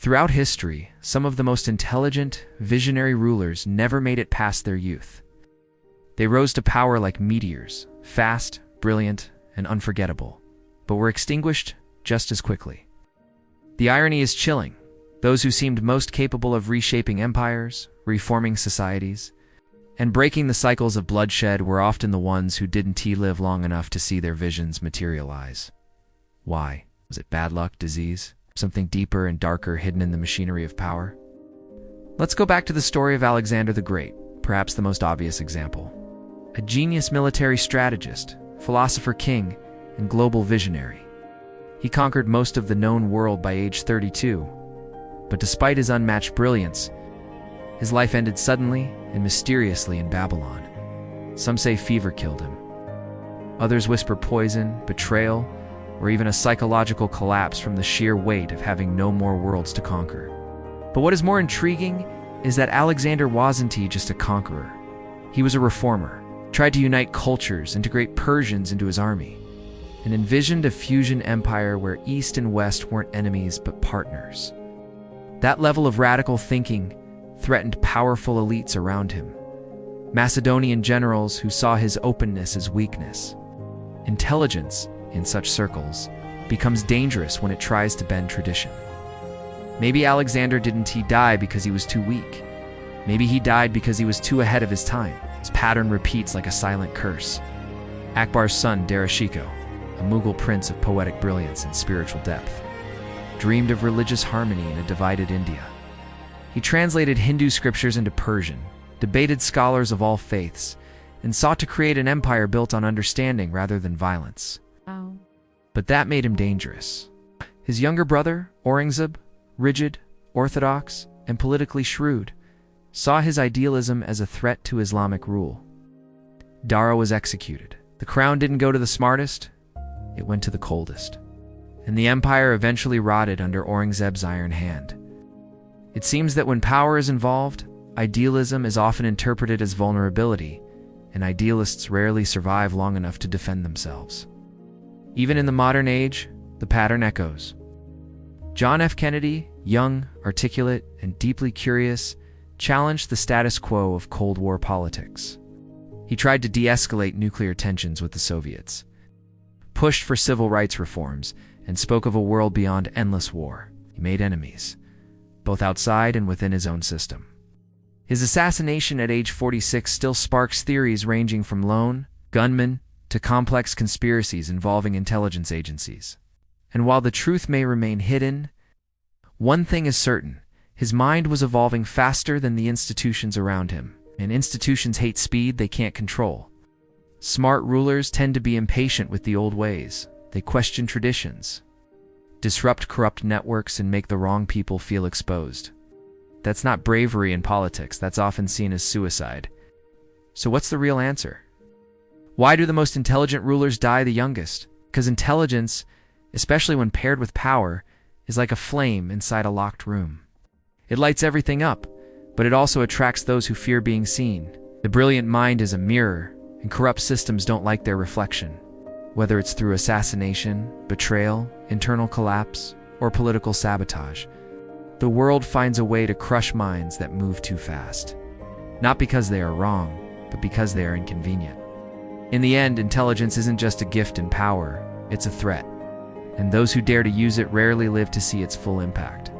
Throughout history, some of the most intelligent, visionary rulers never made it past their youth. They rose to power like meteors, fast, brilliant, and unforgettable, but were extinguished just as quickly. The irony is chilling. Those who seemed most capable of reshaping empires, reforming societies, and breaking the cycles of bloodshed were often the ones who didn't live long enough to see their visions materialize. Why? Was it bad luck, disease? Something deeper and darker hidden in the machinery of power? Let's go back to the story of Alexander the Great, perhaps the most obvious example. A genius military strategist, philosopher king, and global visionary. He conquered most of the known world by age 32, but despite his unmatched brilliance, his life ended suddenly and mysteriously in Babylon. Some say fever killed him. Others whisper poison, betrayal, or even a psychological collapse from the sheer weight of having no more worlds to conquer. But what is more intriguing is that Alexander wasn't just a conqueror. He was a reformer, tried to unite cultures, integrate Persians into his army, and envisioned a fusion empire where East and West weren't enemies but partners. That level of radical thinking threatened powerful elites around him, Macedonian generals who saw his openness as weakness. Intelligence, in such circles, becomes dangerous when it tries to bend tradition. Maybe Alexander didn't die because he was too weak. Maybe he died because he was too ahead of his time. His pattern repeats like a silent curse. Akbar's son, Darashikoh, a Mughal prince of poetic brilliance and spiritual depth, dreamed of religious harmony in a divided India. He translated Hindu scriptures into Persian, debated scholars of all faiths, and sought to create an empire built on understanding rather than violence. But that made him dangerous. His younger brother, Aurangzeb, rigid, orthodox, and politically shrewd, saw his idealism as a threat to Islamic rule. Dara was executed. The crown didn't go to the smartest, it went to the coldest. And the empire eventually rotted under Aurangzeb's iron hand. It seems that when power is involved, idealism is often interpreted as vulnerability, and idealists rarely survive long enough to defend themselves. Even in the modern age, the pattern echoes. John F. Kennedy, young, articulate, and deeply curious, challenged the status quo of Cold War politics. He tried to de-escalate nuclear tensions with the Soviets, pushed for civil rights reforms, and spoke of a world beyond endless war. He made enemies, both outside and within his own system. His assassination at age 46 still sparks theories ranging from lone gunmen to complex conspiracies involving intelligence agencies. And while the truth may remain hidden, one thing is certain: his mind was evolving faster than the institutions around him, and institutions hate speed they can't control. Smart rulers tend to be impatient with the old ways. They question traditions, disrupt corrupt networks, and make the wrong people feel exposed. That's not bravery in politics, that's often seen as suicide. So what's the real answer? Why do the most intelligent rulers die the youngest? Because intelligence, especially when paired with power, is like a flame inside a locked room. It lights everything up, but it also attracts those who fear being seen. The brilliant mind is a mirror, and corrupt systems don't like their reflection. Whether it's through assassination, betrayal, internal collapse, or political sabotage, the world finds a way to crush minds that move too fast. Not because they are wrong, but because they are inconvenient. In the end, intelligence isn't just a gift and power, it's a threat. And those who dare to use it rarely live to see its full impact.